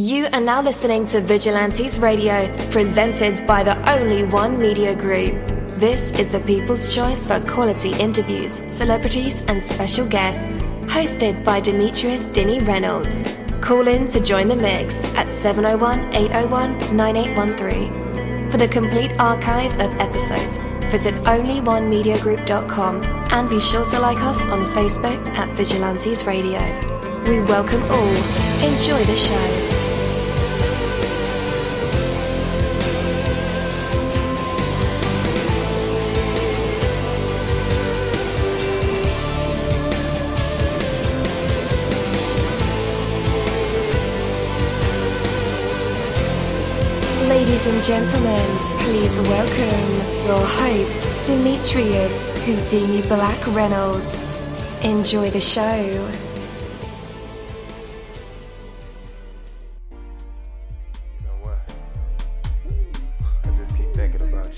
You are now listening to Vigilantes Radio, presented by the Only One Media Group. This is the people's choice for quality interviews, celebrities and special guests. Hosted by Demetrius Dini Reynolds. Call in to join the mix at 701-801-9813. For the complete archive of episodes, visit onlyonemediagroup.com and be sure to like us on Facebook at Vigilantes Radio. We welcome all. Enjoy the show. Ladies and gentlemen, please welcome your host, Demetrius Houdini Black Reynolds. Enjoy the show. You know what? I just keep thinking about you.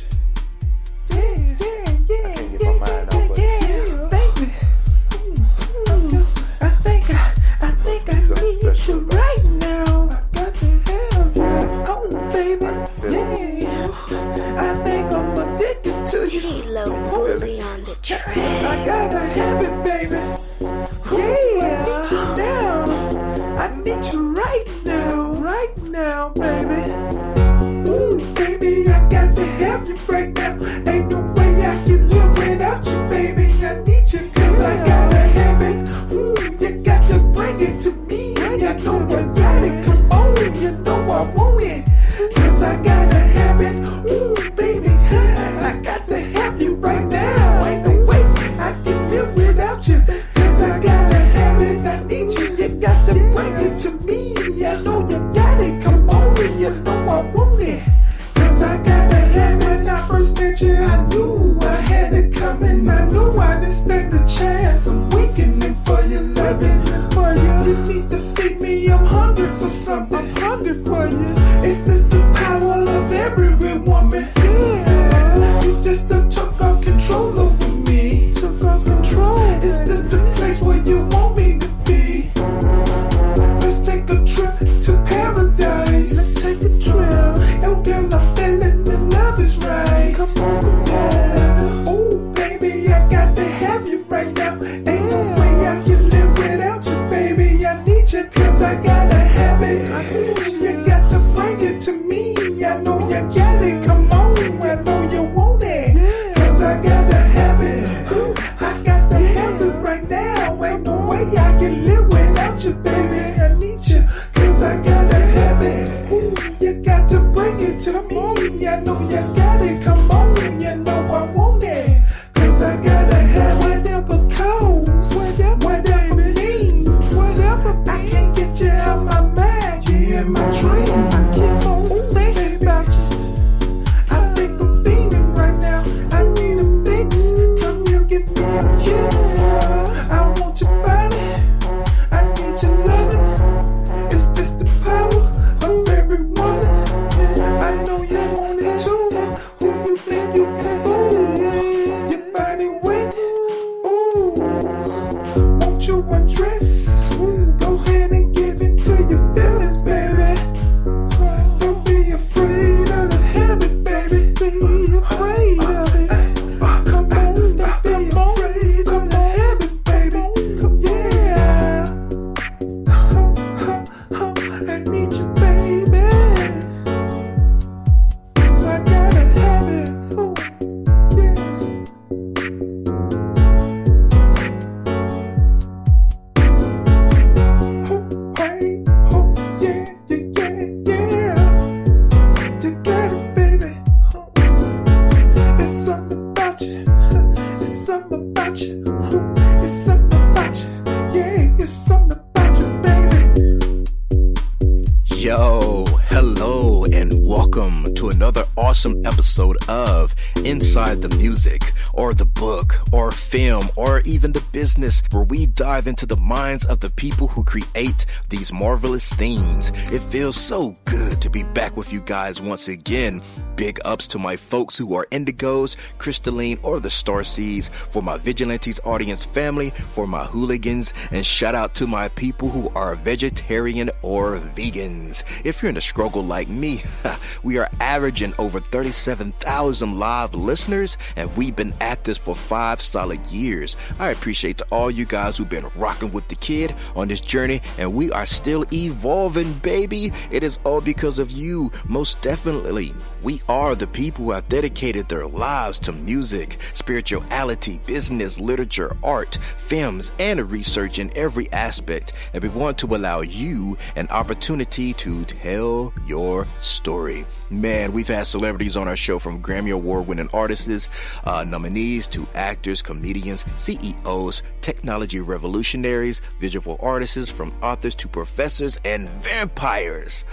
I can't get my mind off of you. Baby. I think I need you right now. I got to have you. Oh, baby. Yeah. I think I'm addicted to you. Trete-lo bully on the track. I gotta have it, baby. Yeah. I need you now. I need you right now. Right now, baby. Ooh, baby, I got to have you right now. Ain't no way I can live without you, baby. I need you 'cause I gotta have it. Ooh, you got to bring it to me. I know I got it. Come on, you know I want it. 'Cause I gotta have it. Ooh, baby, I got to have you right now. Ain't no way I can live without you. 'Cause I gotta have it. I need you. You got to bring it to me. I know you got it. Come on, you know I want it. 'Cause I gotta have it. When I first met you, I knew I had it coming. I knew I didn't stand a chance. I'm weakening for your loving. For you, you need to feed me. I'm hungry for something. I'm hungry for you. Is this the power of every woman? Yeah. You just took all control over me. Took all control. Is this the place where you want me to be? Let's take a trip to paradise. Let's take a trip. Oh girl, I'm feeling the love is right. Come on, yeah. Oh baby, I got to have you right now. Ain't no way I can live without you, baby. I need you 'cause I gotta have it. I need you. You got to bring it to me. I know you got it. Come on, I know you want it. 'Cause I gotta have it. I got to have it right now. Ain't no way I can live without you, baby. I need you 'cause I gotta have it. Ooh, you got to bring it to me. I know you got it. Come on, you know I want it. 'Cause I gotta have whatever comes, whatever means, whatever. I can't get you out my mind. You in my dreams. I keep on thinking about you. I think I'm feeling right now. I need a fix. Come here, give me a kiss. I want your body. I need your loving. Is this the power of every woman? I know you want it too. Who you think you can fool? Your body wet. Ooh, won't you undress? Go ahead and give in to your feelings, baby. Don't be afraid of the habit, baby. Be afraid of it. Come on, don't be afraid of the habit, baby. Come, yeah. I need you, baby. I gotta have it. Ooh, yeah. Oh, hey, oh, yeah, yeah, yeah, yeah. You got it, baby. Oh, it's something about you. It's something about you. Ooh, it's something about you. Yeah, it's something about you, baby. Yo, hello, and welcome to another awesome episode of Inside the Music, or the book, or film, or even the business, where we dive into the minds of the people who create these marvelous things. It feels so good to be back with you guys once again. Big ups to my folks who are indigos, crystalline, or the starseeds, for my vigilantes audience family, for my hooligans, and shout out to my people who are vegetarian or vegans. If you're in a struggle like me, we are averaging over 37,000 live listeners, and we've been at this for 5 solid years. I appreciate to all you guys who've been rocking with the kid on this journey, and we are still evolving, baby. It is all because of you, most definitely. We are the people who have dedicated their lives to music, spirituality, business, literature, art, films, and research in every aspect, and we want to allow you an opportunity to tell your story. Man, we've had celebrities on our show, from Grammy Award-winning artists, nominees, to actors, comedians, CEOs, technology revolutionaries, visual artists, from authors to professors, and vampires.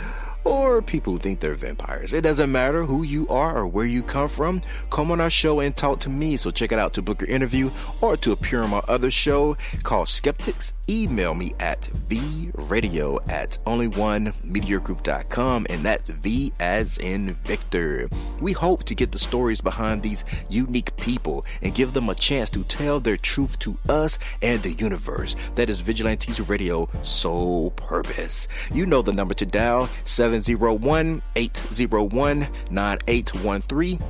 Or people who think they're vampires. It doesn't matter who you are or where you come from. Come on our show and talk to me. So check it out to book your interview or to appear on my other show called Skeptics. Email me at vradio@onlyonemediagroup.com, and that's V as in Victor. We hope to get the stories behind these unique people and give them a chance to tell their truth to us and the universe. That is Vigilantes Radio sole purpose. You know the number to dial, 701-801-9813.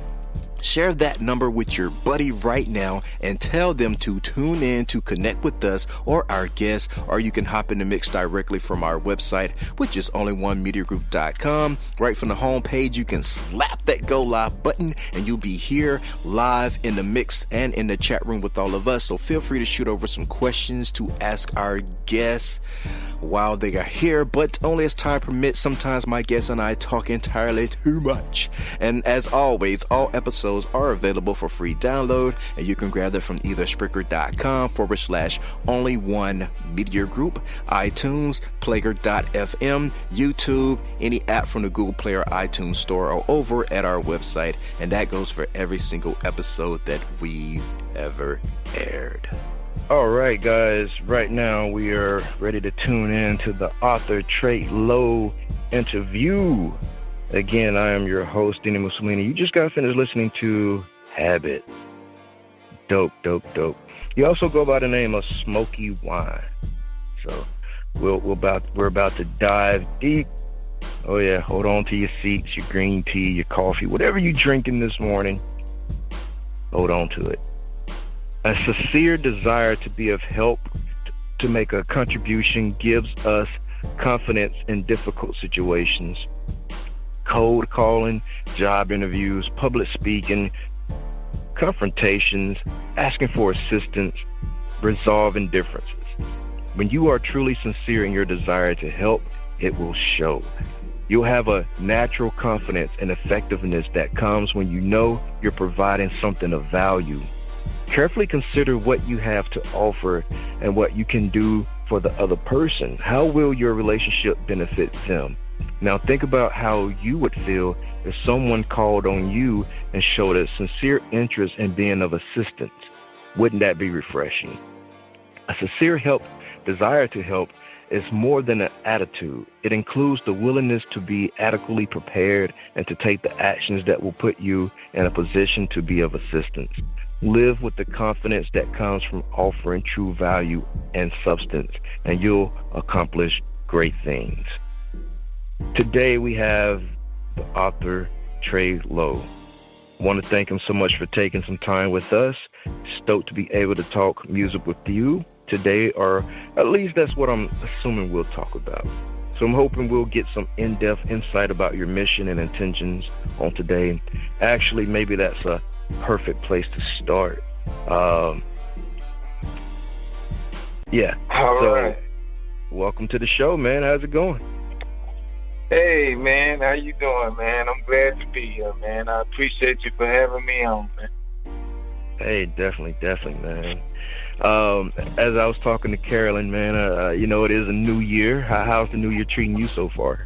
Share that number with your buddy right now and tell them to tune in to connect with us or our guests, or you can hop in the mix directly from our website, which is onlyonemediagroup.com. Right from the homepage, you can slap that go live button and you'll be here live in the mix and in the chat room with all of us. So feel free to shoot over some questions to ask our guests while they are here, but only as time permits. Sometimes my guests and I talk entirely too much. And as always, all episodes are available for free download, and you can grab them from either Spreaker.com/onlyonemediagroup, iTunes, Player.fm, YouTube, any app from the Google Play or iTunes Store, or over at our website. And that goes for every single episode that we've ever aired. All right, guys, right now we are ready to tune in to the da-author-trete-lo interview. Again, I am your host, Dini-Mussolini. You just got finished listening to Habit. Dope. You also go by the name of Smokee-Wine. So we're about to dive deep. Oh yeah, hold on to your seats, your green tea, your coffee, whatever you're drinking this morning. Hold on to it. A sincere desire to be of help, to make a contribution, gives us confidence in difficult situations. Cold calling, job interviews, public speaking, confrontations, asking for assistance, resolving differences. When you are truly sincere in your desire to help, it will show. You'll have a natural confidence and effectiveness that comes when you know you're providing something of value. Carefully consider what you have to offer and what you can do for the other person. How will your relationship benefit them? Now think about how you would feel if someone called on you and showed a sincere interest in being of assistance. Wouldn't that be refreshing? A sincere desire to help is more than an attitude. It includes the willingness to be adequately prepared and to take the actions that will put you in a position to be of assistance. Live with the confidence that comes from offering true value and substance, and you'll accomplish great things. Today we have the author da-author-trete-lo. I want to thank him so much for taking some time with us. Stoked to be able to talk music with you today, or at least that's what I'm assuming we'll talk about. So I'm hoping we'll get some in-depth insight about your mission and intentions on today. Actually, maybe that's a perfect place to start. Yeah. All right. Welcome to the show, man. How's it going? Hey, man. How you doing, man? I'm glad to be here, man. I appreciate you for having me on, man. Hey, definitely, man. As I was talking to Carolyn, man, it is a new year. How's the new year treating you so far?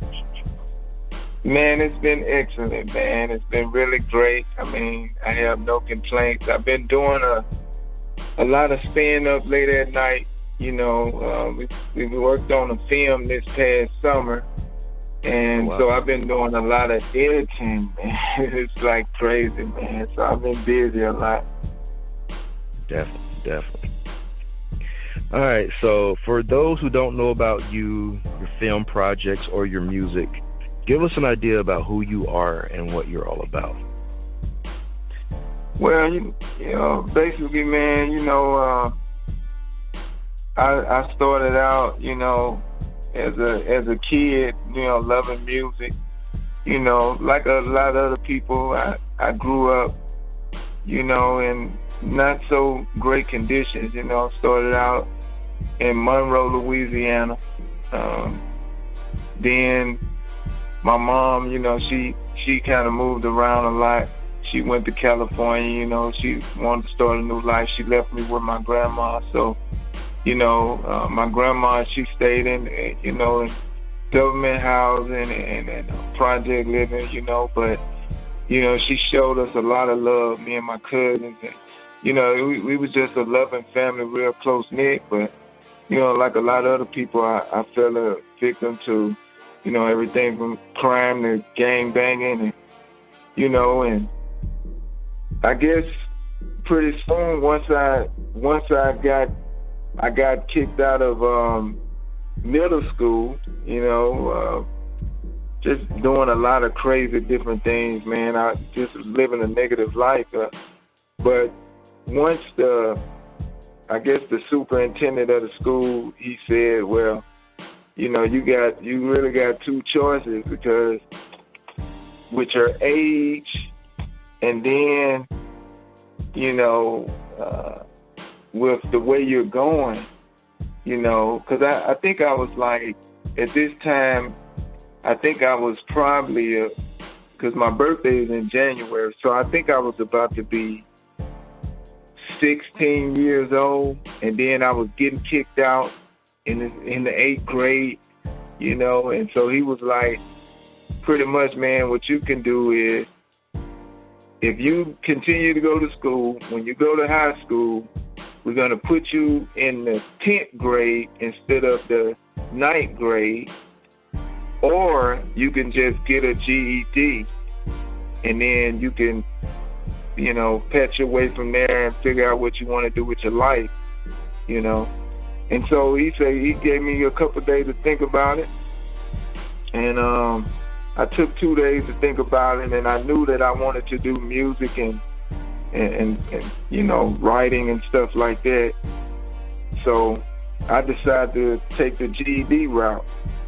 Man, it's been excellent, man. It's been really great. I mean, I have no complaints. I've been doing a lot of staying up late at night. We worked on a film this past summer, And wow. so I've been doing a lot of editing, man. It's like crazy, man. So I've been busy a lot. Definitely. All right, so for those who don't know about you, your film projects, or your music, give us an idea about who you are and what you're all about. Well, you know, basically, man, you know, I started out, you know, as a kid, you know, loving music. You know, like a lot of other people, I grew up, you know, in not so great conditions. You know, started out in Monroe, Louisiana. Then my mom, you know, she kind of moved around a lot. She went to California, you know, she wanted to start a new life. She left me with my grandma. So, you know, my grandma, she stayed in, you know, in government housing and project living, you know, but, you know, she showed us a lot of love, me and my cousins. And, you know, we was just a loving family, real close-knit, but, you know, like a lot of other people, I fell a victim to, you know, everything from crime to gang banging, and, you know, and I guess pretty soon once I got kicked out of middle school, you know, just doing a lot of crazy different things, man. I just was living a negative life, but once I guess the superintendent of the school, he said, well, you know, you really got two choices, because with your age and then, you know, with the way you're going, you know, because I think I was like, at this time, I think I was probably, because my birthday is in January, so I think I was about to be 16 years old, and then I was getting kicked out in the 8th grade, you know, and so he was like, pretty much, man, what you can do is, if you continue to go to school, when you go to high school, we're going to put you in the 10th grade instead of the 9th grade, or you can just get a GED, and then you can, you know, patch your way from there and figure out what you want to do with your life, you know. And so he said, he gave me a couple of days to think about it, and I took 2 days to think about it, and I knew that I wanted to do music and you know, writing and stuff like that. So I decided to take the GED route.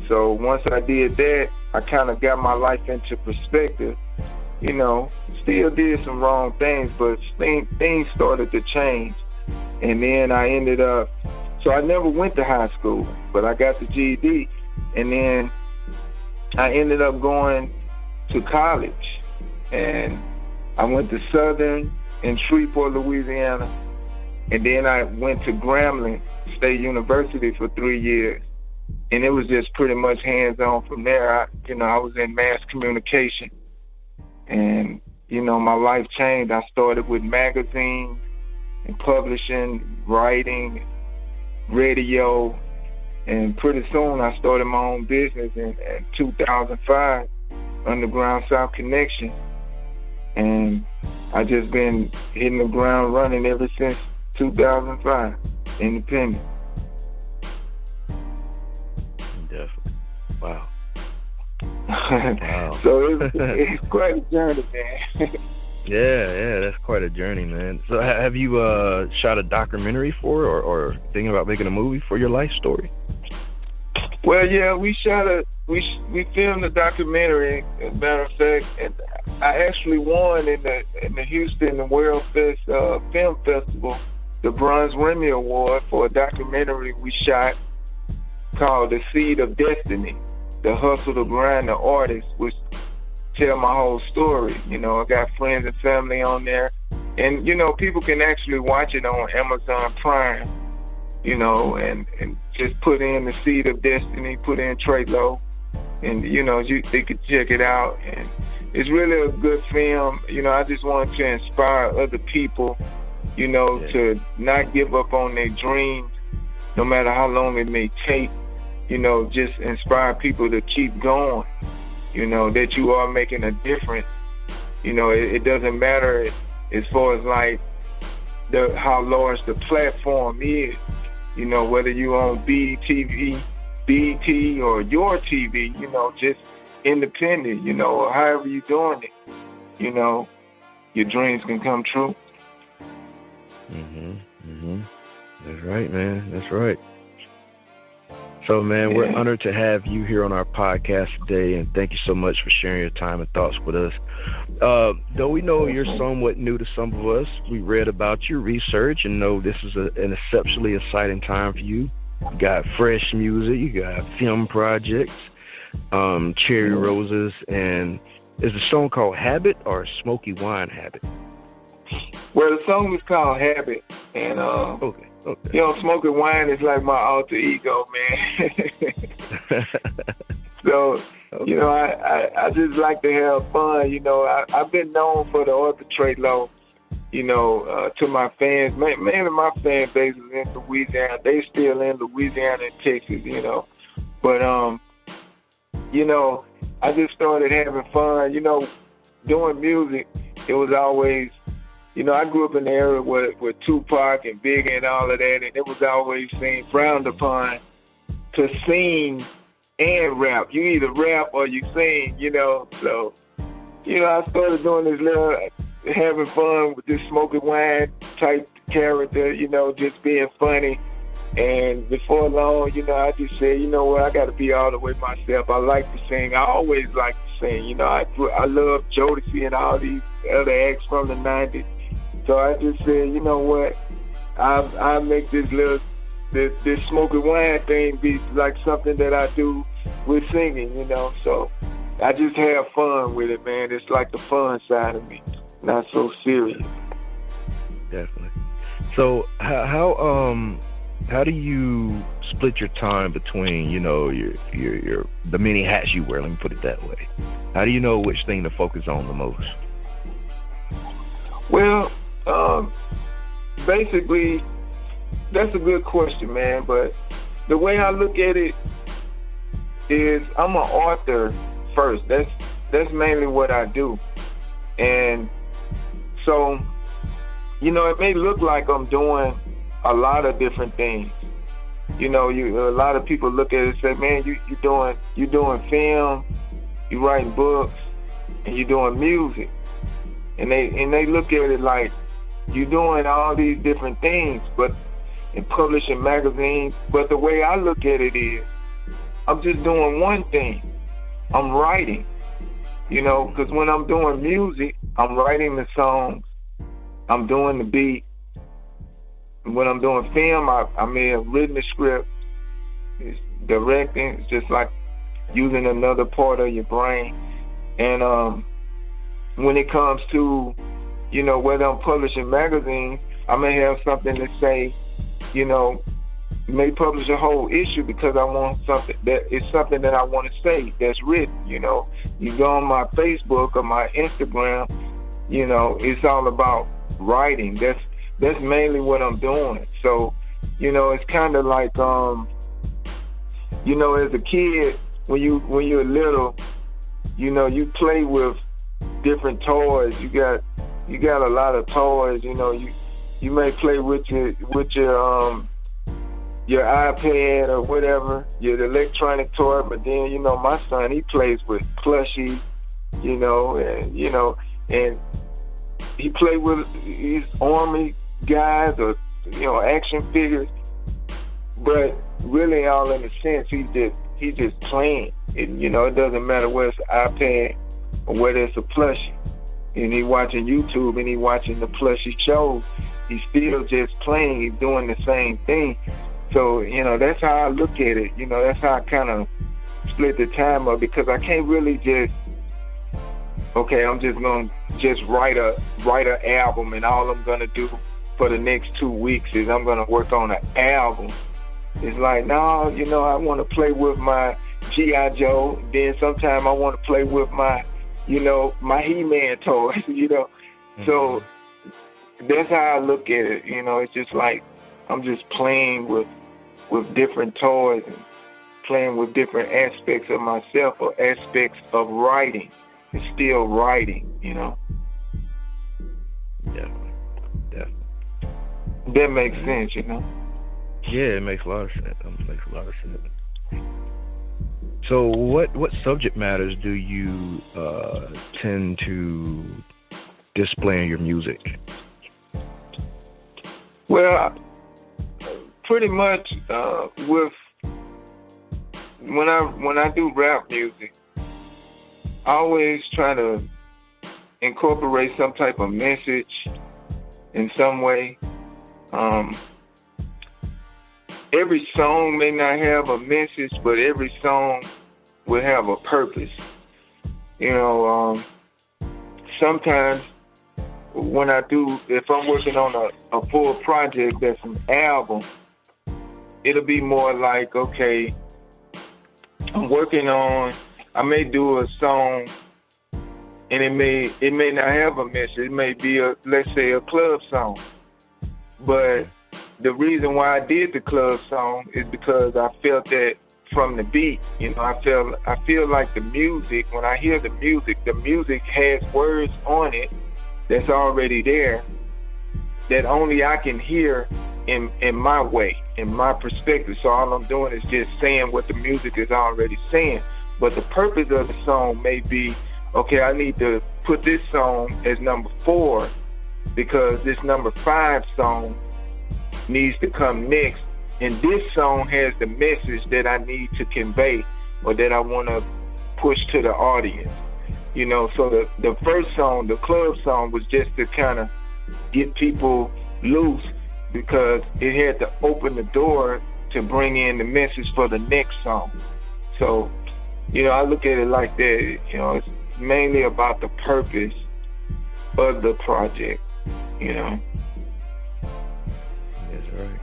So once I did that, I kind of got my life into perspective. You know, still did some wrong things, but things started to change. And then I ended up, so I never went to high school, but I got the GED, and then I ended up going to college, and I went to Southern in Shreveport, Louisiana, and then I went to Grambling State University for 3 years, and it was just pretty much hands-on from there. I was in mass communication, and, you know, my life changed. I started with magazines and publishing, writing, radio, and pretty soon I started my own business in 2005, Underground South Connection. And I just been hitting the ground running ever since 2005, independent. Definitely. Wow. So it's quite a journey, man. Yeah, that's quite a journey, man. So have you shot a documentary for or thinking about making a movie for your life story? Well, yeah, we filmed a documentary. As a matter of fact, and I actually won in the Houston World Fest Film Festival the Bronze Remy Award for a documentary we shot called "The Seed of Destiny: The Hustle, the Grind, the Artist," which tell my whole story. You know, I got friends and family on there, and, you know, people can actually watch it on Amazon Prime, you know, and just put in "The Seed of Destiny," put in Trete-lo, and, you know, they could check it out. And it's really a good film. You know, I just want to inspire other people, you know, to not give up on their dreams, no matter how long it may take. you know, just inspire people to keep going, you know, that you are making a difference. You know, it doesn't matter as far as like how large the platform is, you know, whether you on BET or your TV, you know, just independent, you know, or however you're doing it, you know, your dreams can come true. That's right, man. That's right. So, man, we're honored to have you here on our podcast today, and thank you so much for sharing your time and thoughts with us. Though we know you're somewhat new to some of us, we read about your research and know this is an exceptionally exciting time for you. You got fresh music, you got film projects, Cherry Roses, and is the song called Habit or smokee-wine Habit? Well, the song is called Habit, and okay. You know, smokee-wine is like my alter ego, man. So, you know, I just like to have fun. You know, I've been known for the da-author-trete-lo, you know, to my fans. Mainly my fan base is in Louisiana. They still in Louisiana and Texas, you know. But, you know, I just started having fun. You know, doing music, it was always, you know, I grew up in the area with Tupac and Biggie and all of that, and it was always seen frowned upon to sing and rap. You either rap or you sing, you know. So, you know, I started doing this little, having fun with this smokee-wine type character, you know, just being funny. And before long, you know, I just said, you know what, I got to be all the way myself. I like to sing. I always like to sing. You know, I love Jodeci and all these other acts from the 90s. So I just said, you know what, I'll make this smokee-wine thing be like something that I do with singing, you know. So I just have fun with it, man. It's like the fun side of me, not so serious. Definitely. So how do you split your time between, you know, your the many hats you wear? Let me put it that way. How do you know which thing to focus on the most? Well, basically, that's a good question, man. But the way I look at it is I'm an author first. That's mainly what I do. And so, you know, it may look like I'm doing a lot of different things. You know, a lot of people look at it and say, man, you doing film, you writing books, and you doing music. And they look at it like you're doing all these different things, but in publishing magazines. But the way I look at it is, I'm just doing one thing. I'm writing. You know, because when I'm doing music, I'm writing the songs, I'm doing the beat. When I'm doing film, I may have written the script. It's directing. It's just like using another part of your brain. And when it comes to, you know, whether I'm publishing magazines, I may have something to say, you know, may publish a whole issue because I want something that I want to say that's written, you know. You go on my Facebook or my Instagram, you know, it's all about writing. That's mainly what I'm doing. So, you know, it's kind of like, you know, as a kid, when you're little, you know, you play with different toys. You got a lot of toys. You know, you may play with your iPad or whatever, your electronic toy. But then, you know, my son, he plays with plushies. You know, and he play with his army guys or, you know, action figures. But really, all in a sense, he's just playing. You know, it doesn't matter whether it's an iPad or whether it's a plushie. And he watching YouTube and he watching the plushie shows. He's still just playing. He's doing the same thing. So, you know, that's how I look at it. You know, that's how I kind of split the time up, because I can't really just, okay, I'm just going to write an album, and all I'm going to do for the next 2 weeks is I'm going to work on an album. It's like, no, you know, I want to play with my G.I. Joe. Then sometime I want to play with my, you know, my He-Man toys, you know. Mm-hmm. So that's how I look at it. You know, it's just like I'm just playing with different toys and playing with different aspects of myself or aspects of writing. It's still writing, you know. Definitely. That makes sense, you know. Yeah, it makes a lot of sense. So what subject matters do you tend to display in your music? Well, pretty much with when I do rap music, I always try to incorporate some type of message in some way. Every song may not have a message, but every song will have a purpose. You know, sometimes if I'm working on a full project that's an album, it'll be more like, okay, I may do a song and it may not have a message. It may be let's say a club song. But the reason why I did the club song is because I felt that from the beat, you know, I feel like the music, when I hear the music has words on it that's already there that only I can hear in my way, in my perspective. So all I'm doing is just saying what the music is already saying. But the purpose of the song may be, okay, I need to put this song as number 4 because this number 5 song needs to come next. And this song has the message that I need to convey or that I want to push to the audience. You know, so the first song, the club song, was just to kind of get people loose because it had to open the door to bring in the message for the next song. So, you know, I look at it like that. You know, it's mainly about the purpose of the project, you know. That's right.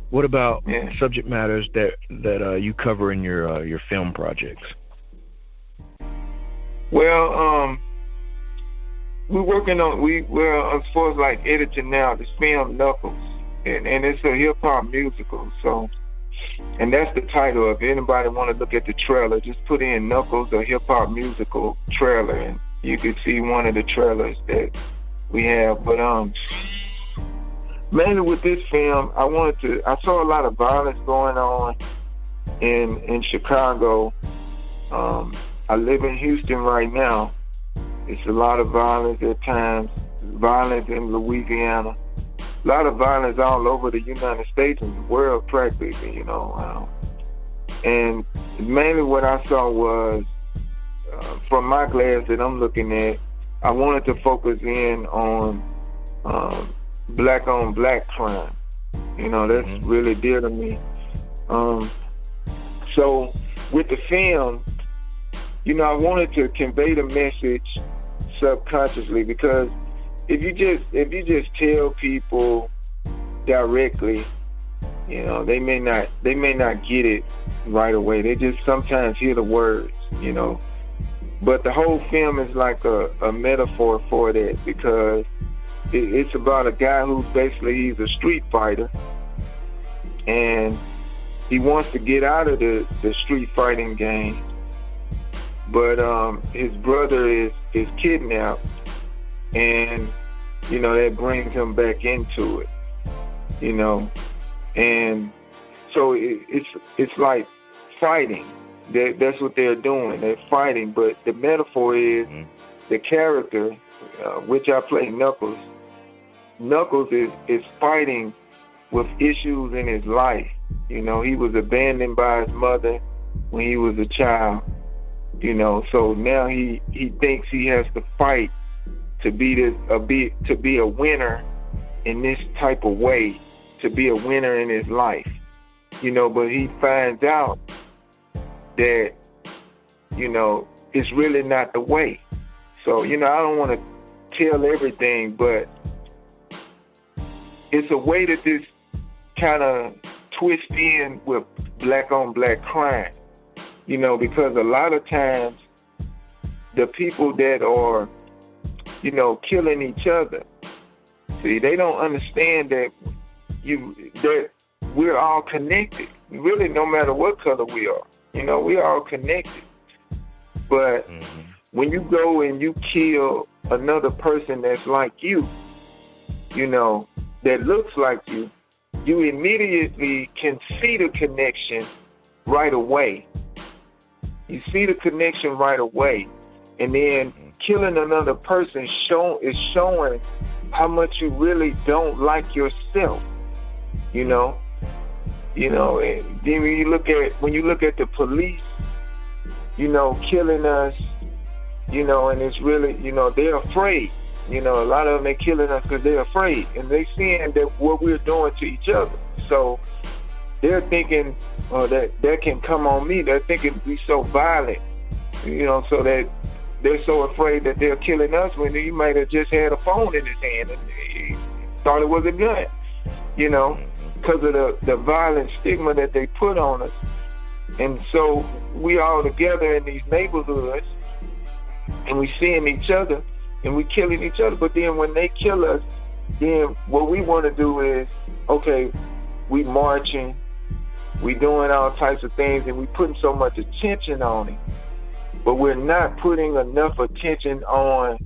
What about subject matters that you cover in your film projects? Well, we're working on as far as like editing now, this film Knuckles, and it's a hip hop musical. So, and that's the title. If anybody want to look at the trailer, just put in Knuckles, a hip hop musical trailer, and you can see one of the trailers that we have. But mainly with this film, I saw a lot of violence going on in Chicago. I live in Houston right now. It's a lot of violence at times, violence in Louisiana, a lot of violence all over the United States and the world practically, you know. And mainly what I saw was, from my glass that I'm looking at, I wanted to focus in on black on black crime. You know, that's really dear to me. So with the film, you know, I wanted to convey the message subconsciously because if you just tell people directly, you know, they may not get it right away. They just sometimes hear the words, you know. But the whole film is like a metaphor for that because it's about a guy who he's a street fighter and he wants to get out of the street fighting game. But his brother is kidnapped, and you know that brings him back into it. You know, and so it's like fighting. That's what they're doing. They're fighting. But the metaphor is the character, which I play Knuckles. Knuckles is fighting with issues in his life. You know, he was abandoned by his mother when he was a child. You know, so now he thinks he has to fight to be a winner in this type of way, to be a winner in his life. You know, but he finds out that, you know, it's really not the way. So, you know, I don't want to tell everything, but it's a way that this kind of twists in with black on black crime. You know, because a lot of times the people that are, you know, killing each other, see, they don't understand that we're all connected. really no matter what color we are. You know, we all connected. But when you go and you kill another person that's like you, you know, that looks like you, you immediately can see the connection right away. You see the connection right away. And then killing another person is showing how much you really don't like yourself, you know. You know, and then when you look at the police, you know, killing us, you know, and it's really, you know, they're afraid. You know, a lot of them, they're killing us because they're afraid. And they're seeing that what we're doing to each other. So they're thinking that can come on me. They're thinking we so violent, you know, so that they're so afraid that they're killing us when he might have just had a phone in his hand and he thought it was a gun, you know, because of the violent stigma that they put on us. And so we all together in these neighborhoods and we seeing each other and we killing each other. But then when they kill us, then what we want to do is, okay, we marching, we doing all types of things, and we putting so much attention on it. But we're not putting enough attention on,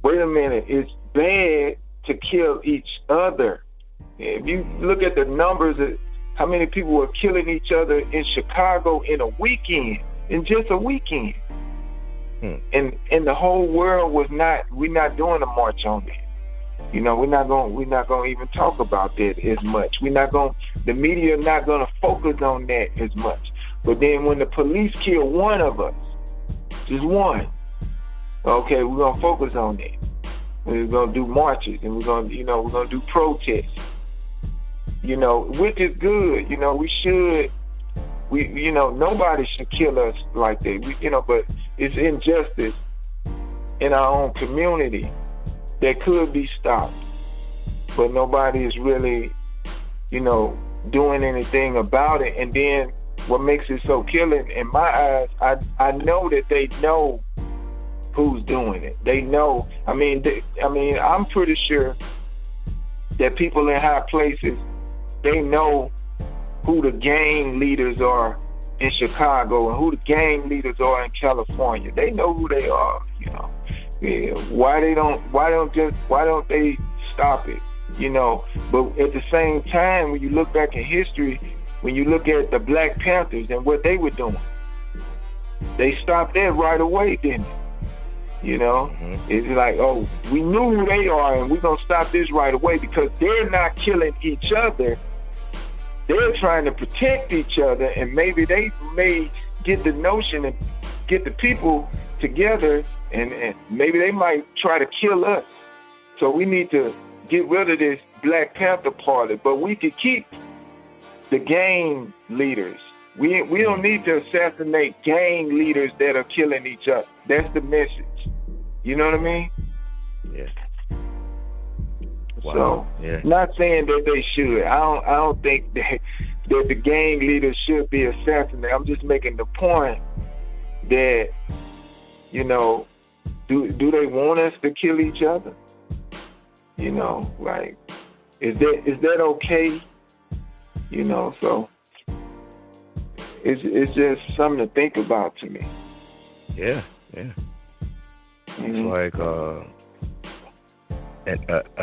wait a minute, it's bad to kill each other. If you look at the numbers of how many people were killing each other in Chicago in a weekend, in just a weekend. And the whole world we're not doing a march on that. You know, we're not going to even talk about that as much. The media not going to focus on that as much. But then when the police kill one of us, just one, okay, we're going to focus on that. We're going to do marches and we're going to do protests. You know, which is good. You know, nobody should kill us like that. But it's injustice in our own community that could be stopped. But nobody is really, you know, doing anything about it. And then what makes it so killing, in my eyes, I know that they know who's doing it. They know. I'm pretty sure that people in high places, they know who the gang leaders are in Chicago and who the gang leaders are in California. They know who they are, you know. Yeah, why don't they stop it, you know? But at the same time, when you look back in history, when you look at the Black Panthers and what they were doing, they stopped that right away, didn't they? You know, It's like, oh, we knew who they are and we're going to stop this right away because they're not killing each other. They're trying to protect each other, and maybe they may get the notion and get the people together, and maybe they might try to kill us. So we need to get rid of this Black Panther Party, but we could keep the gang leaders. We don't need to assassinate gang leaders that are killing each other. That's the message. You know what I mean? Yeah. Wow. So, not saying that they should. I don't think that the gang leaders should be assassinated. I'm just making the point that, you know, do they want us to kill each other? You know, like, is that okay? You know, so it's just something to think about to me. Yeah. It's like a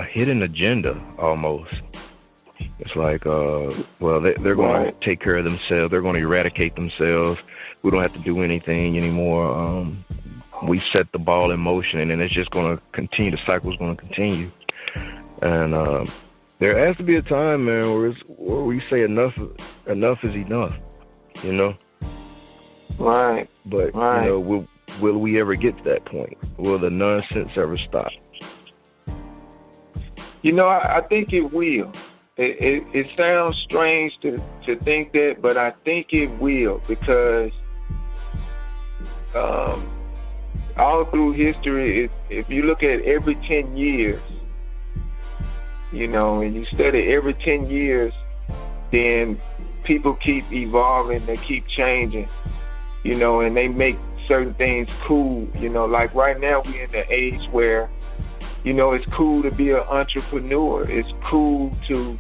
hidden agenda almost. It's like, they're going to take care of themselves. They're going to eradicate themselves. We don't have to do anything anymore. We set the ball in motion, and then it's just going to continue. The cycle's going to continue. And there has to be a time, man, where we say enough is enough, you know? Right. But, you know, will we ever get to that point? Will the nonsense ever stop? You know, I think it will. It sounds strange to think that, but I think it will, because all through history, if you look at every 10 years, you know, and you study every 10 years, then people keep evolving, they keep changing, you know, and they make certain things cool. You know, like right now we're in the age where, you know, it's cool to be an entrepreneur. It's cool to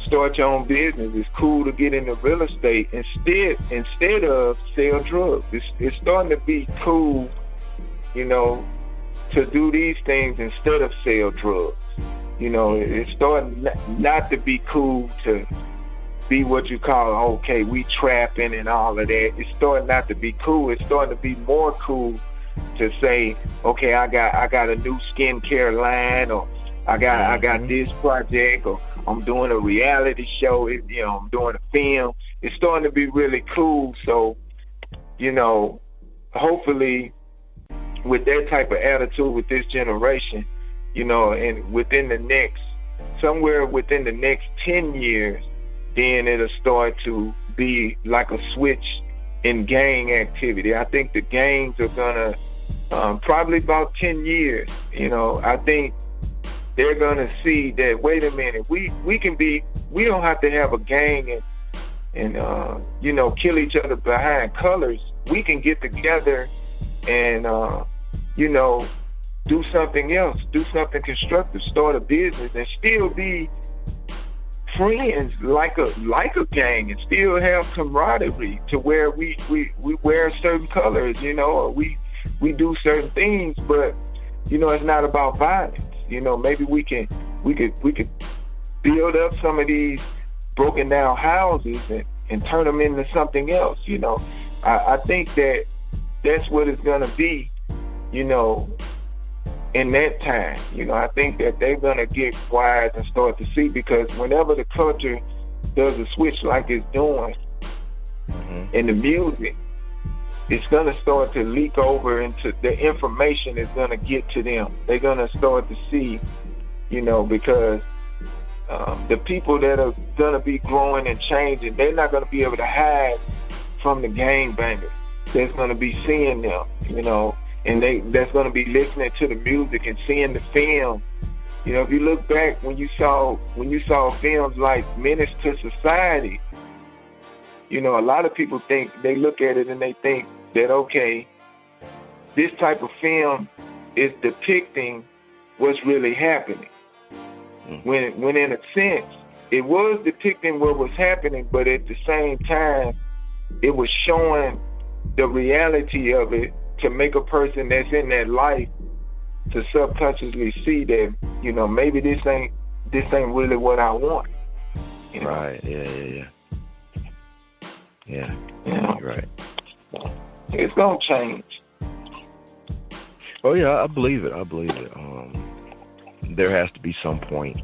start your own business. It's cool to get into real estate instead of sell drugs. It's starting to be cool, you know, to do these things instead of sell drugs. You know, it's starting not to be cool to be what you call, okay, we trapping and all of that. It's starting not to be cool. It's starting to be more cool to say, okay, I got a new skincare line, or I got this project, or I'm doing a reality show, you know, I'm doing a film. It's starting to be really cool. So, you know, hopefully with that type of attitude with this generation, you know, and somewhere within the next 10 years, then it'll start to be like a switch in gang activity. I think the gangs are gonna, probably about 10 years, you know, I think they're gonna see that, wait a minute, we don't have to have a gang and you know, kill each other behind colors. We can get together and, you know, do something else, do something constructive, start a business, and still be friends like a gang, and still have camaraderie to where we wear certain colors, you know, or we do certain things, but you know, it's not about violence. You know, maybe we could build up some of these broken down houses and turn them into something else. You know, I think that's what it's gonna be, you know, in that time. You know, I think that they're gonna get wise and start to see, because whenever the culture does a switch like it's doing in the music, it's gonna start to leak over into the information is gonna get to them. They're gonna start to see, you know, because the people that are gonna be growing and changing, they're not gonna be able to hide from the gangbangers. That's gonna be seeing them, you know, and that's going to be listening to the music and seeing the film. You know, if you look back when you saw films like Menace to Society, you know, a lot of people they look at it and they think that, okay, this type of film is depicting what's really happening. When in a sense, it was depicting what was happening, but at the same time, it was showing the reality of it, to make a person that's in that life to subconsciously see that, you know, maybe this ain't really what I want. You know? Right. Yeah. Yeah. Right. It's gonna change. Oh yeah, I believe it. There has to be some point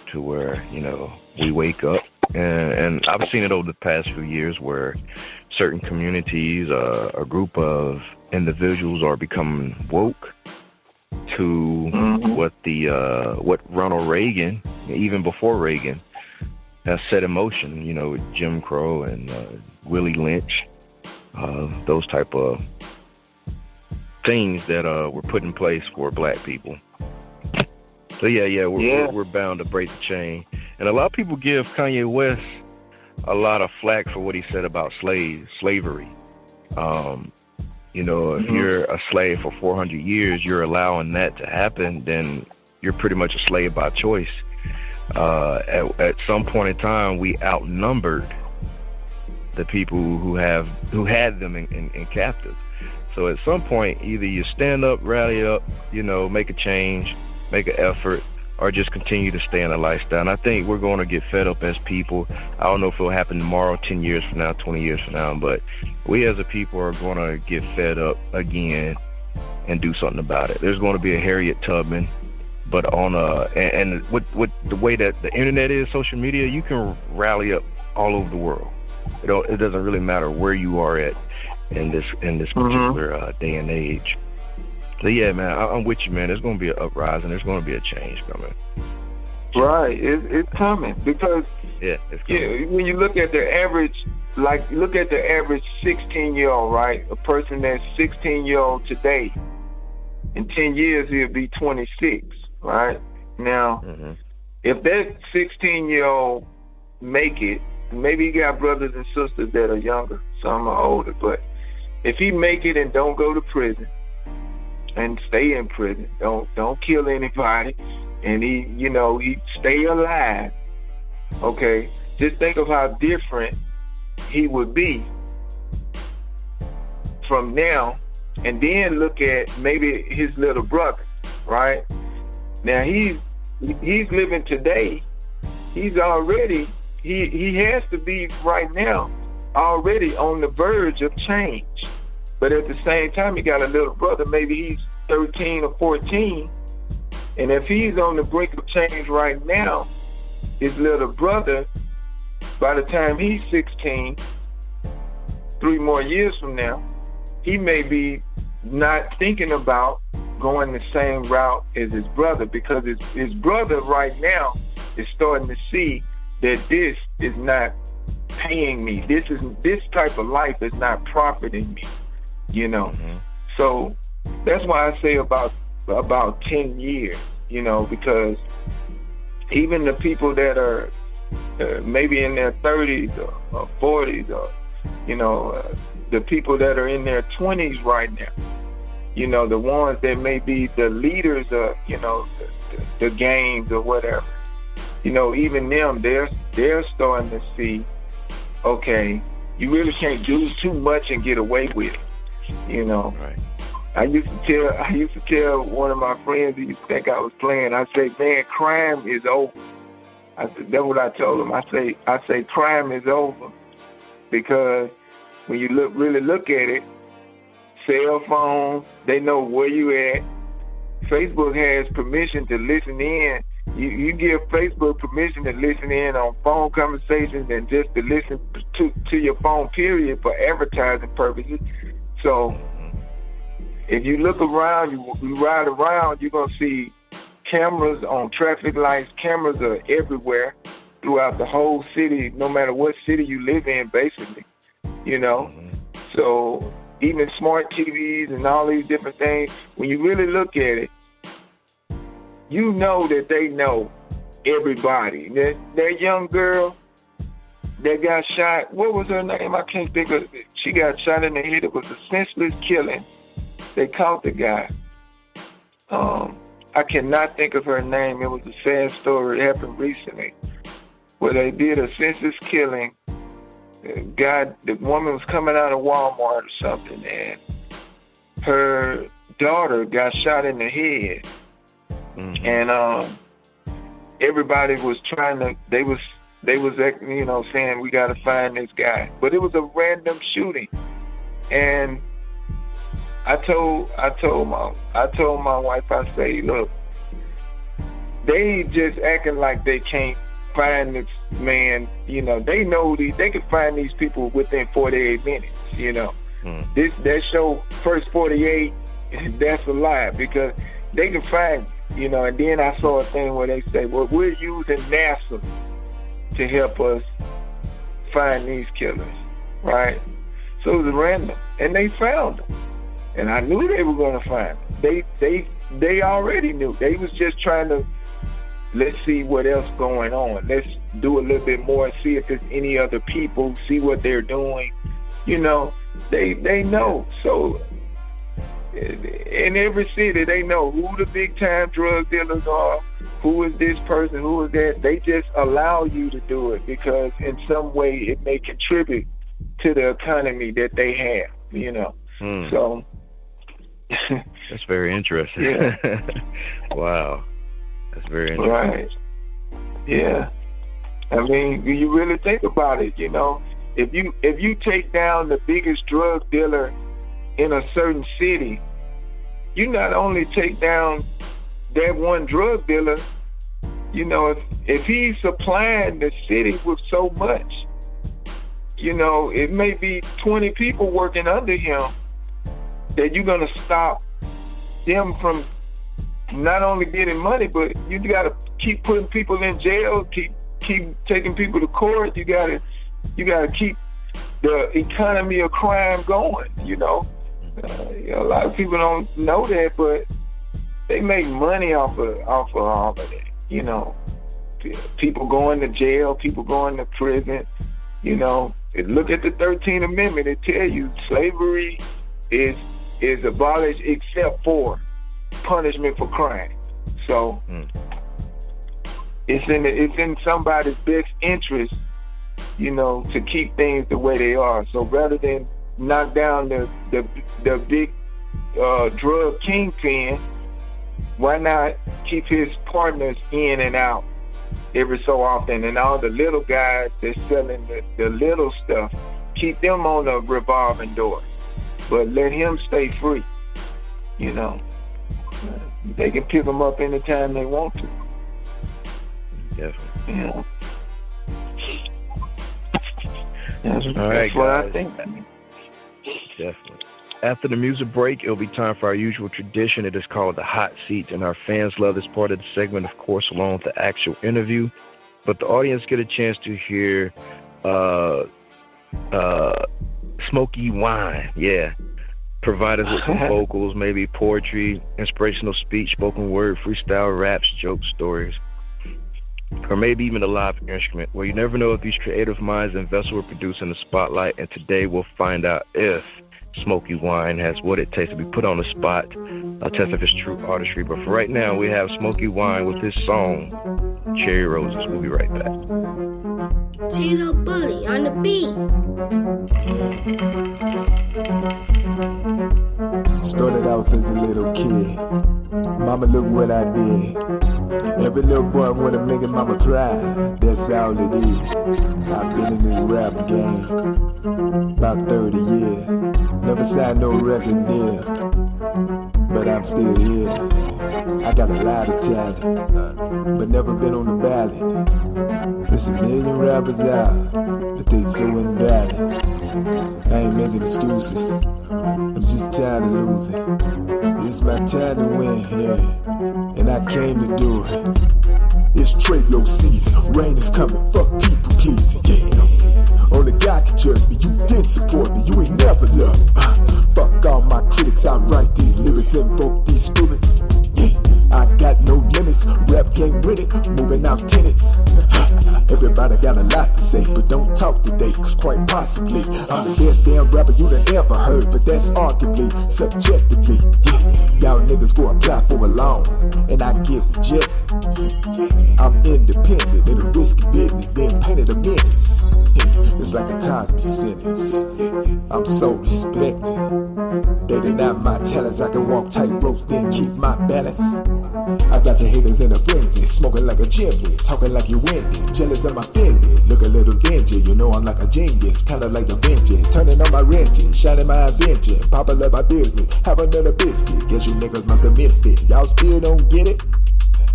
to where, you know, we wake up, and I've seen it over the past few years where certain communities, a group of individuals are becoming woke to what Ronald Reagan, even before Reagan, has set in motion, you know, with Jim Crow and Willie Lynch, those type of things that were put in place for black people. So we're bound to break the chain. And a lot of people give Kanye West a lot of flack for what he said about slavery. You know, if you're a slave for 400 years, you're allowing that to happen, then you're pretty much a slave by choice. At some point in time, we outnumbered the people who had them in captive. So at some point, either you stand up, rally up, you know, make a change, make an effort, or just continue to stay in a lifestyle. And I think we're going to get fed up as people. I don't know if it'll happen tomorrow, 10 years from now, 20 years from now, but we as a people are going to get fed up again and do something about it. There's going to be a Harriet Tubman, but and with the way that the internet is, social media, you can rally up all over the world. It doesn't really matter where you are at in this particular day and age. So yeah, man, I'm with you, man. There's going to be an uprising. There's going to be a change coming. Right, it's coming, because it's coming. Yeah, when you look at the average, 16-year-old, right? A person that's 16-year-old today, in 10 years he'll be 26, right? Now, if that 16-year-old make it, maybe he got brothers and sisters that are younger, some are older, but if he make it and don't go to prison, and stay in prison, don't kill anybody, and he stay alive, Okay, just think of how different he would be from now, and then look at maybe his little brother, right? Now he's living today. He's already, he has to be right now already on the verge of change. But at the same time, he got a little brother, maybe he's 13 or 14, and if he's on the brink of change right now, his little brother, by the time he's 16, 3 more years from now, he may be not thinking about going the same route as his brother, because his brother right now is starting to see that this is not paying me. This type of life is not profiting me, you know. Mm-hmm. So that's why I say about 10 years, you know, because even the people that are maybe in their 30s or 40s, or, you know, the people that are in their 20s right now, you know, the ones that may be the leaders of, you know, the games or whatever, you know, even them, they're starting to see, okay, you really can't do too much and get away with it, you know. Right. I used to tell one of my friends who used to think I was playing, I say, man, crime is over. That's what I told him. I say crime is over, because when you really look at it, cell phones, they know where you at. Facebook has permission to listen in. You give Facebook permission to listen in on phone conversations and just to listen to your phone, period, for advertising purposes. So if you look around, you ride around, you're going to see cameras on traffic lights. Cameras are everywhere throughout the whole city, no matter what city you live in, basically, you know. So even smart TVs and all these different things, when you really look at it, you know that they know everybody. That young girl that got shot, what was her name? I can't think of it. She got shot in the head. It was a senseless killing. They caught the guy. I cannot think of her name. It was a sad story. It happened recently, where they did a senseless killing. The woman was coming out of Walmart or something, and her daughter got shot in the head. Mm-hmm. And everybody was trying to. They was you know, saying we got to find this guy, but it was a random shooting. And I told my wife, I say, look, they just acting like they can't find this man. You know, they know they can find these people within 48 minutes. You know, that show first 48, that's a lie, because they can find. You know, and then I saw a thing where they say, well, we're using NASA to help us find these killers, right? So it was random, and they found them. And I knew they were going to find them. They already knew. They was just trying to, let's see what else going on. Let's do a little bit more, see if there's any other people, see what they're doing. You know, they know. So in every city, they know who the big-time drug dealers are, who is this person, who is that. They just allow you to do it because in some way it may contribute to the economy that they have, you know. So that's very interesting. Yeah. Wow. That's very interesting. Right. Yeah. I mean, you really think about it, you know. If you take down the biggest drug dealer in a certain city, you not only take down that one drug dealer, you know, if he's supplying the city with so much, you know, it may be 20 people working under him, that you're going to stop them from not only getting money, but you got to keep putting people in jail, keep taking people to court. You got to keep the economy of crime going, you know. You know, a lot of people don't know that, but they make money off of all of that. You know, people going to jail, people going to prison. You know, look at the 13th Amendment. It tells you slavery is abolished except for punishment for crime. So it's in somebody's best interest, you know, to keep things the way they are. So rather than knock down the big drug kingpin, why not keep his partners in and out every so often, and all the little guys that's selling the little stuff, keep them on a revolving door, but let him stay free, you know. They can pick them up anytime they want to. Definitely. Yeah. That's what I think. Definitely. After the music break, it'll be time for our usual tradition. It is called the hot seat, and our fans love this part of the segment, of course, along with the actual interview. But the audience get a chance to hear smokee-wine, provide us with some vocals, maybe poetry, inspirational speech, spoken word, freestyle raps, jokes, stories, or maybe even a live instrument. Well, you never know if these creative minds and vessels will produce in the spotlight, and today we'll find out if smokee-wine has what it takes to be put on the spot. I'll test if it's true artistry. But for right now, we have smokee-wine with his song, Cherry Roses. We'll be right back. T-Lo Bully on the beat. Started off as a little kid. Mama, look what I did. Every little boy wanna make his mama cry. That's all it is. I've been in this rap game about 30 years. Never signed no record deal, but I'm still here. I got a lot of talent, but never been on the ballot. There's a million rappers out, but they so invalid. I ain't making excuses, I'm just tired of losing. It's my time to win here, and I came to do it. It's trade-lo season, rain is coming, fuck people pleasing, Only God can judge me, you didn't support me, you ain't never loved me. Fuck all my critics, I write these lyrics, invoke these spirits. I got no limits, rap game with it, moving out tenants. Everybody got a lot to say, but don't talk today, cause quite possibly I'm the best damn rapper you done ever heard, but that's arguably, subjectively. Y'all niggas go apply for a loan, and I get rejected. I'm independent in a risky business, being painted a menace. It's like a Cosby sentence. I'm so respected. They deny my talents, I can walk tight ropes, then keep my balance. I got your haters in a frenzy, smoking like a chimney, talking like you winded, jealous of my fended. Look a little dingy, you know I'm like a genius, kinda like the vengeance, turning on my wrenches, shining my invention, popping up my business, have another biscuit. Guess you niggas must have missed it, y'all still don't get it?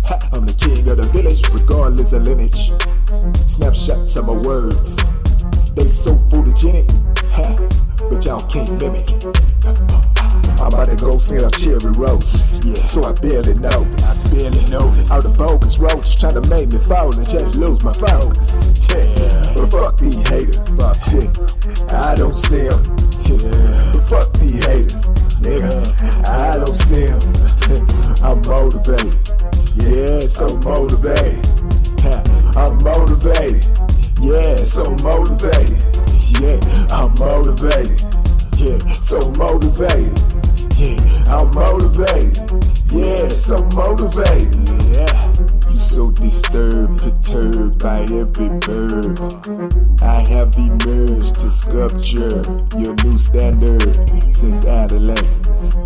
Ha, I'm the king of the village, regardless of lineage. Snapshots of my words, they so photogenic, ha, but y'all can't mimic. I'm about to go smell cherry roses, so I barely notice. All the bogus roaches trying to make me fall and just lose my focus. But fuck these haters, I don't see them. But fuck these haters, nigga, I don't see them. I'm motivated, so motivated. I'm motivated, so motivated. I'm motivated, so motivated. I'm motivated, so motivated. You so disturbed, perturbed by every verb. I have emerged to sculpture your new standard since adolescence.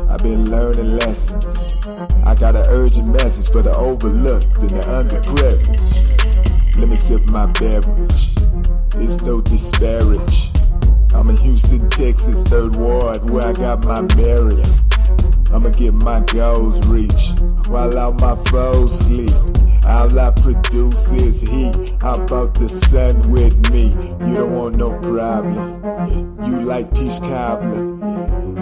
I've been learning lessons. I got an urgent message for the overlooked and the underprivileged. Let me sip my beverage, it's no disparage. I'm in Houston, Texas, 3rd Ward, where I got my merits. I'ma get my goals reached while all my foes sleep. All I produce is heat. How about the sun with me? You don't want no problem. You like peach cobbler.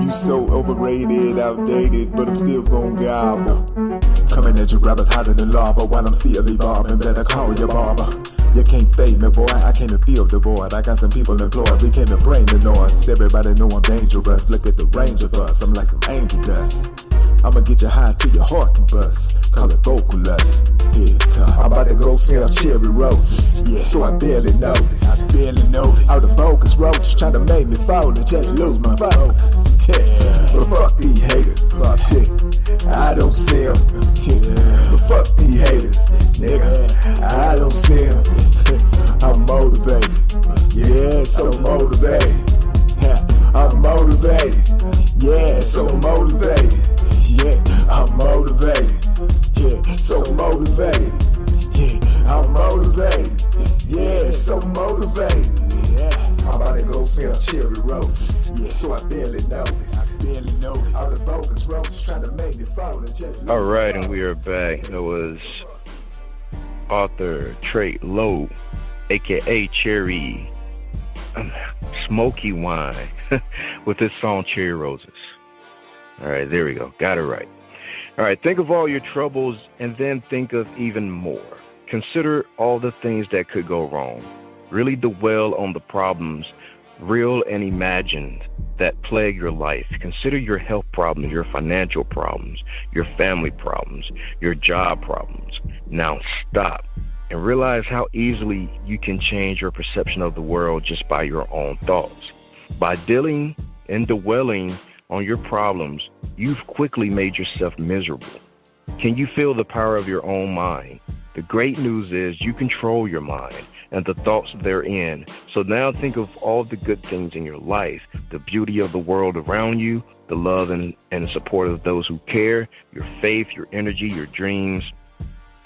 You so overrated, outdated, but I'm still gon' gobble. Coming at you rappers hotter than lava while I'm still evolving. Better call your barber. You can't fade me, boy, I came to feel the void. I got some people employed, we came to bring the noise. Everybody know I'm dangerous, look at the range of us. I'm like some angel dust. I'ma get you high till your heart can bust. Call it vocal lust. Here it come. I'm about to go smell cherry roses, so I barely notice. All the bogus roaches trying to make me fall and just lose my focus. But fuck these haters, I don't see them. But fuck these haters, nigga, motivated. Yeah, I'm motivated. Yeah, so motivated. Yeah, I'm motivated. Yeah, so motivated. Yeah, I'm about to go sell cherry roses. Yeah, so I barely notice. All the bogus roses trying to make me fall and just. All right, and we are back. That was da-author-trete-lo, aka Cherry Smokee-wine, with his song Cherry Roses. All right, there we go. Got it right. All right, think of all your troubles and then think of even more. Consider all the things that could go wrong. Really dwell on the problems, real and imagined, that plague your life. Consider your health problems, your financial problems, your family problems, your job problems. Now stop and realize how easily you can change your perception of the world just by your own thoughts. By dealing and dwelling on your problems, you've quickly made yourself miserable. Can you feel the power of your own mind? The great news is you control your mind and the thoughts therein. So now think of all the good things in your life, the beauty of the world around you, the love and support of those who care, your faith, your energy, your dreams,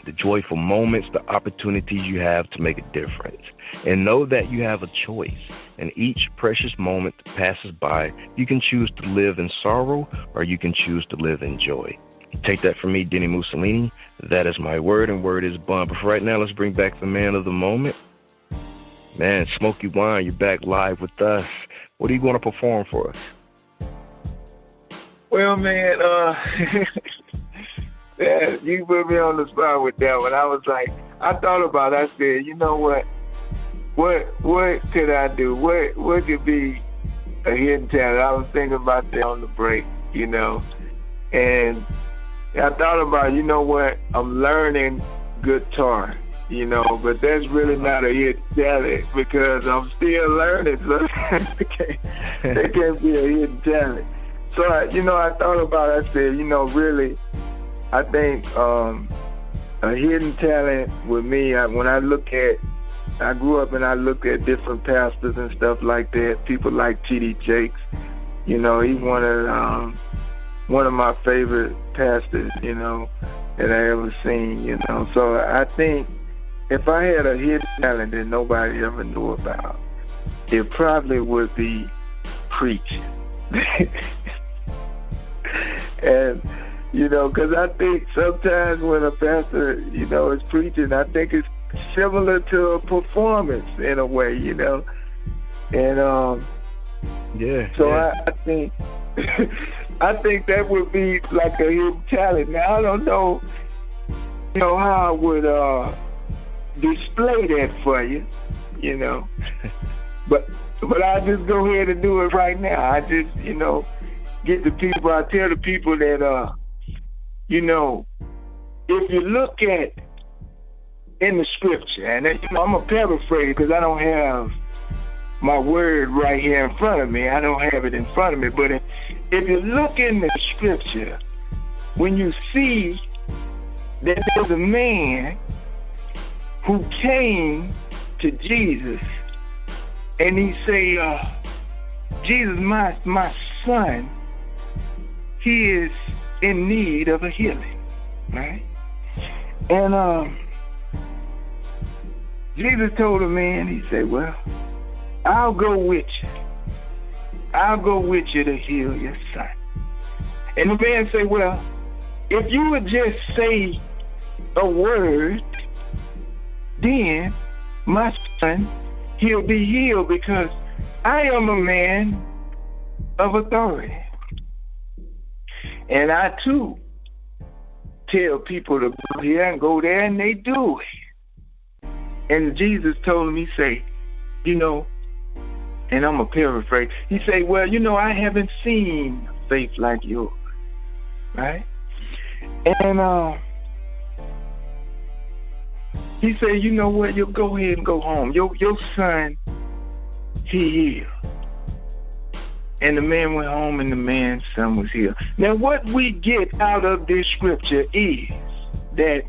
the joyful moments, the opportunities you have to make a difference. And know that you have a choice. And each precious moment that passes by, you can choose to live in sorrow or you can choose to live in joy. Take that from me, Dini-Mussolini. That is my word, and word is bond. But for right now, let's bring back the man of the moment. Man, smokee-wine, you're back live with us. What are you going to perform for us? Well, man, yeah, you put me on the spot with that one. I was like, I thought about it. I said, you know what? What could I do? What could be a hidden talent? I was thinking about that on the break, you know. And I thought about, you know what? I'm learning guitar, you know, but that's really not a hidden talent because I'm still learning. So it can't be a hidden talent. So, I thought about it. I said, you know, really, I think a hidden talent with me, when I grew up and I look at different pastors and stuff like that, people like T.D. Jakes, you know, he's one of my favorite pastors, you know, that I ever seen, you know. So I think if I had a hidden talent that nobody ever knew about, it probably would be preaching. And, you know, because I think sometimes when a pastor, you know, is preaching, I think it's similar to a performance in a way, you know. And I think I think that would be like a hidden talent. Now I don't know, you know, how I would display that for you, you know. But I'll just go ahead and do it right now. I just, you know, I tell the people that you know, if you look at in the scripture, and you know, I'm gonna paraphrase because I don't have my word right here in front of me. I don't have it in front of me. But if you look in the scripture, when you see that there's a man who came to Jesus and he say, Jesus, my son, he is in need of a healing, right? And Jesus told the man, he said, well, I'll go with you. I'll go with you to heal your son. And the man said, well, if you would just say a word, then my son, he'll be healed because I am a man of authority. And I, too, tell people to go here and go there, and they do it. And Jesus told him, he say, you know, and I'm going to paraphrase, he say, well, you know, I haven't seen faith like yours, right? And he said, you know what, you go ahead and go home. Your son, he healed. And the man went home and the man's son was healed. Now what we get out of this scripture is that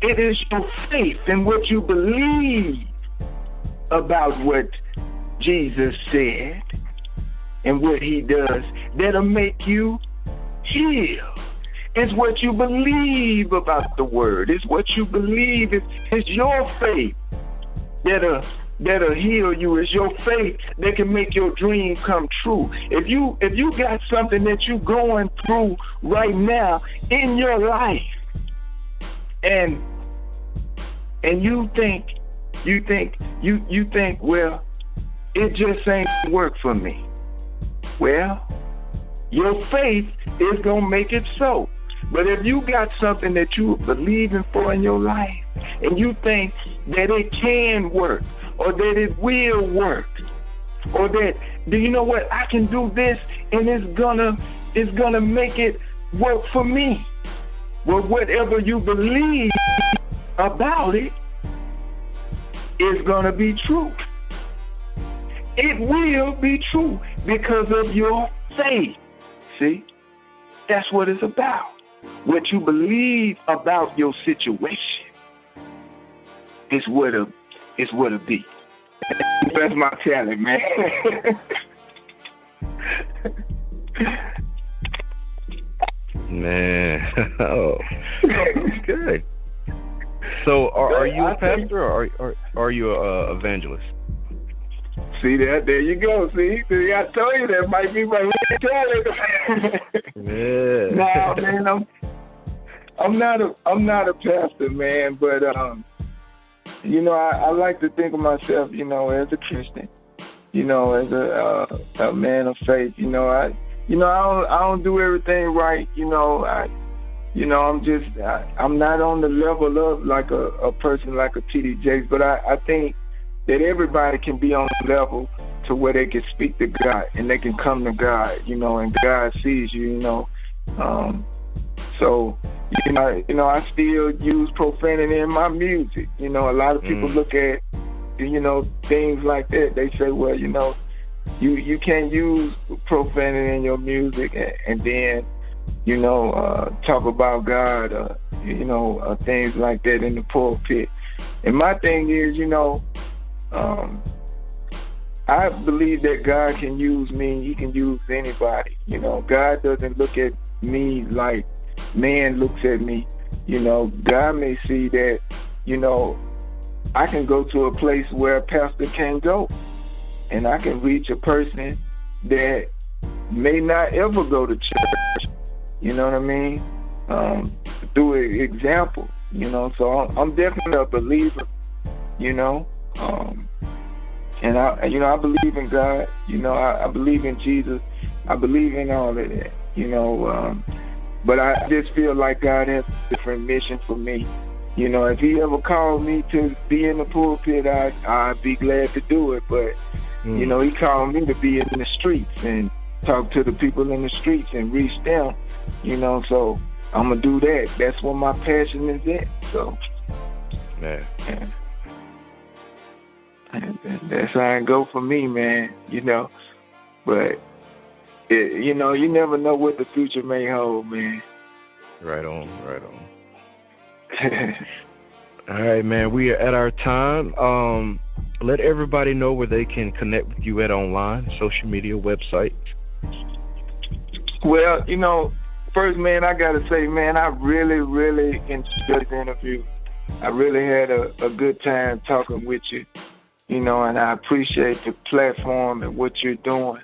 it is your faith and what you believe about what Jesus said and what he does that'll make you heal. It's what you believe about the word. It's what you believe. It's your faith that'll heal you. It's your faith that can make your dream come true. If you got something that you're going through right now in your life, and you think, well, it just ain't work for me. Well, your faith is gonna make it so. But if you got something that you are believing for in your life, and you think that it can work, or that it will work, or that, do you know what, I can do this and it's gonna make it work for me. Well, whatever you believe about it is gonna be true. It will be true because of your faith. See? That's what it's about. What you believe about your situation is what it be. That's my talent, man. Man, oh, good. So, are you a pastor or are you a evangelist? See that? There you go. See, I told you that might be my talent. Yeah. Nah, man, I'm not a pastor, man, but you know, I like to think of myself, you know, as a Christian, you know, as a man of faith. You know, I don't do everything right. You know, I'm not on the level of like a person like a T.D. Jakes, but I think that everybody can be on the level to where they can speak to God and they can come to God, you know, and God sees you, you know. So, you know, I still use profanity in my music. You know, a lot of people look at, you know, things like that. They say, well, you know, you can't use profanity in your music and then, you know, talk about God, you know, things like that in the pulpit. And my thing is, you know, I believe that God can use me. He can use anybody. You know, God doesn't look at me like man looks at me. You know, God may see that, you know, I can go to a place where a pastor can't go, and I can reach a person that may not ever go to church. You know what I mean? Through an example. You know, so I'm definitely a believer. You know. And I believe in God. You know, I believe in Jesus. I believe in all of that. You know, but I just feel like God has a different mission for me. You know, if He ever called me to be in the pulpit, I'd be glad to do it. But you know, He called me to be in the streets and talk to the people in the streets and reach them. You know, so I'm gonna do that. That's where my passion is at. So, man. Yeah. That's how it go for me, man, you know. But, you know, you never know what the future may hold, man. Right on. All right, man, we are at our time. Let everybody know where they can connect with you at online, social media, website. Well, you know, first, man, I got to say, man, I really, really enjoyed the interview. I really had a good time talking with you. You know, and I appreciate the platform and what you're doing,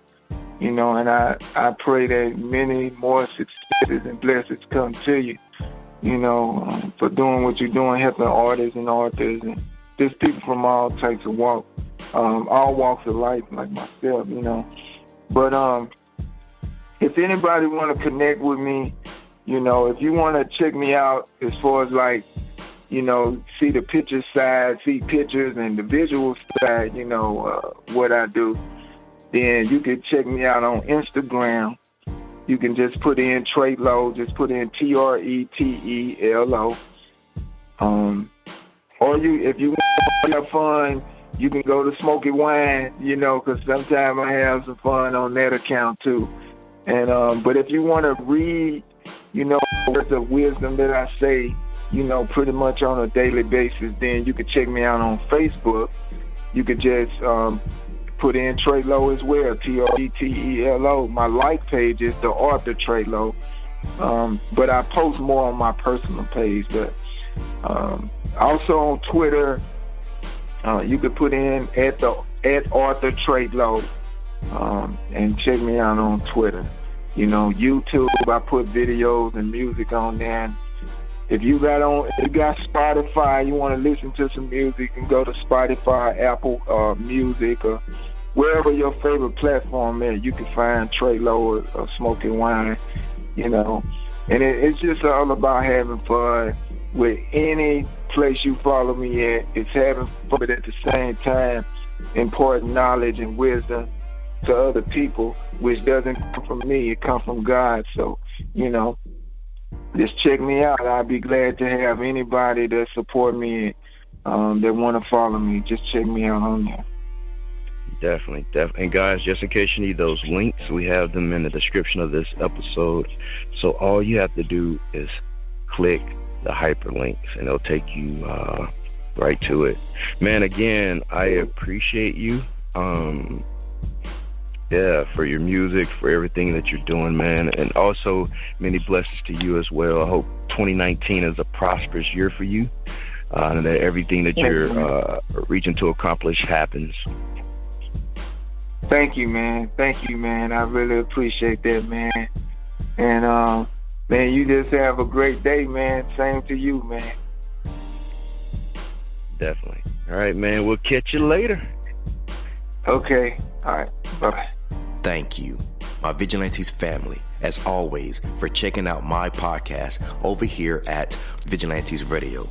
you know, and I pray that many more successes and blessings come to you, you know, for doing what you're doing, helping artists and authors and just people from all types of walks, all walks of life like myself, you know. But if anybody want to connect with me, you know, if you want to check me out as far as like, you know, see the picture side, see pictures and the visual side, you know, what I do, then you can check me out on Instagram. You can just put in Trete-lo, just put in Tretelo. Or if you want to have fun, you can go to smokee-wine, you know, because sometimes I have some fun on that account too. And but if you want to read, you know, words of wisdom that I say, you know, pretty much on a daily basis, then you can check me out on Facebook. You could just put in Trete-lo as well, Trete-lo. My like page is da-author-trete-lo. But I post more on my personal page. But also on Twitter, you could put in at author-trete-lo, and check me out on Twitter. You know, YouTube, I put videos and music on there. If you got Spotify, you want to listen to some music, you can go to Spotify, Apple Music, or wherever your favorite platform is. You can find Trete-lo or smokee-wine, you know. And it's just all about having fun with any place you follow me at. It's having fun, but at the same time, imparting knowledge and wisdom to other people, which doesn't come from me, it comes from God. So, you know, just check me out. I'd be glad to have anybody that support me, that want to follow me. Just check me out on there. Definitely. And guys, just in case you need those links, we have them in the description of this episode. So all you have to do is click the hyperlinks, and it'll take you right to it. Man, again, I appreciate you. For your music, for everything that you're doing, man. And also, many blessings to you as well. I hope 2019 is a prosperous year for you, and that everything that you're reaching to accomplish happens. Thank you, man. I really appreciate that, man. And, man, you just have a great day, man. Same to you, man. Definitely. All right, man. We'll catch you later. Okay. All right. Bye-bye. Thank you, my Vigilantes family, as always, for checking out my podcast over here at Vigilantes Radio.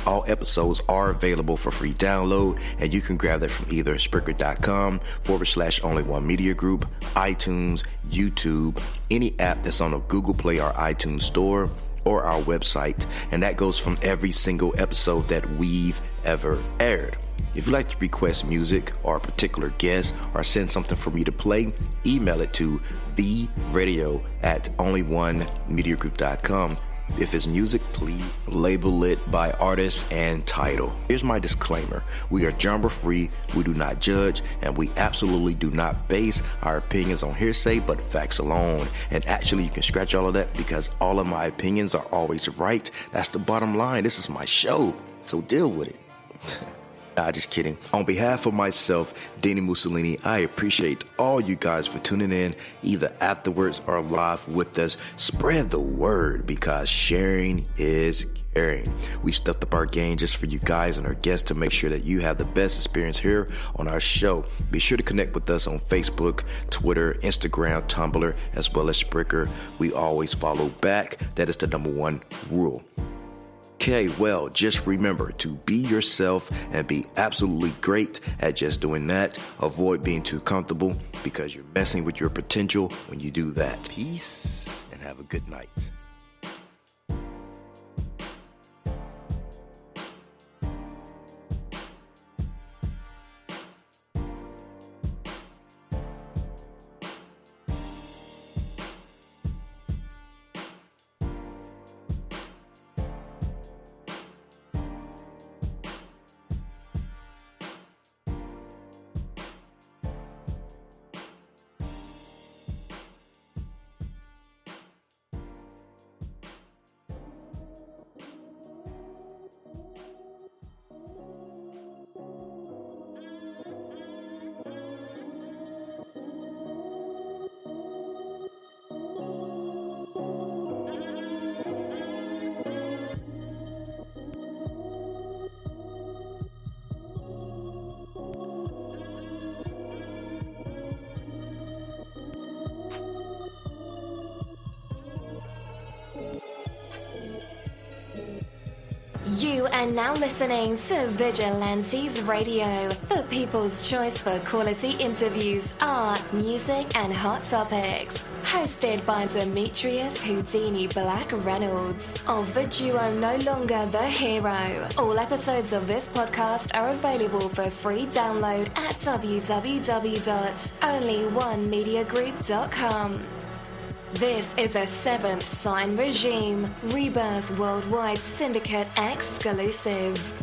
All episodes are available for free download, and you can grab that from either Spreaker.com/only1mediagroup, iTunes, YouTube, any app that's on a Google Play or iTunes store, or our website. And that goes from every single episode that we've ever aired. If you'd like to request music or a particular guest or send something for me to play, email it to theradio@only1mediagroup.com. If it's music, please label it by artist and title. Here's my disclaimer. We are genre-free, we do not judge, and we absolutely do not base our opinions on hearsay but facts alone. And actually, you can scratch all of that because all of my opinions are always right. That's the bottom line. This is my show, so deal with it. Nah, just kidding. On behalf of myself, Dini-Mussolini, I appreciate all you guys for tuning in, either afterwards or live with us. Spread the word, because sharing is caring. We stepped up our game just for you guys and our guests to make sure that you have the best experience here on our show. Be sure to connect with us on Facebook, Twitter, Instagram, Tumblr, as well as Spreaker. We always follow back. That is the #1 rule. Okay, well, just remember to be yourself and be absolutely great at just doing that. Avoid being too comfortable, because you're messing with your potential when you do that. Peace, and have a good night. You are now listening to Vigilantes Radio, the people's choice for quality interviews, art, music, and hot topics. Hosted by Demetrius Houdini Black Reynolds of the duo No Longer the Hero. All episodes of this podcast are available for free download at www.only1mediagroup.com. This is a Seventh Sign Regime Rebirth Worldwide Syndicate exclusive.